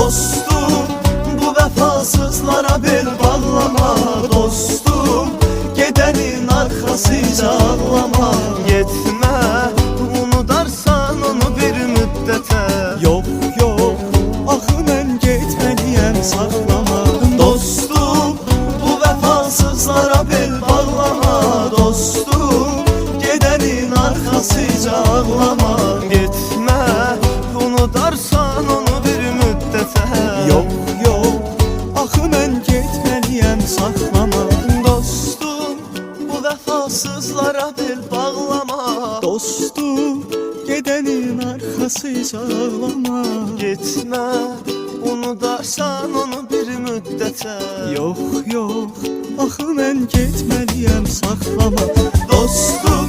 Dostum, bu vefasızlara bel bağlama. Dostum, gidenin arkasıca ağlama. Getmə, unudarsan onu bir müddətə. Yox, yox, axı mən getməliyəm, saxlama. Dostum, bu vefasızlara bel bağlama. Dostum, gidenin arkasıca ağlama. Getmə, unudarsan onu bir müddətə. Yox, yox, axı mən getməliyəm, saxlama. Dostum, bu vefasızlara bel bağlama. Dostum, gidenin arkasıca ağlama. Getmə, unudarsan onu bir müddətə. Yox, yox, axı mən getməliyəm, saxlama. Dostum,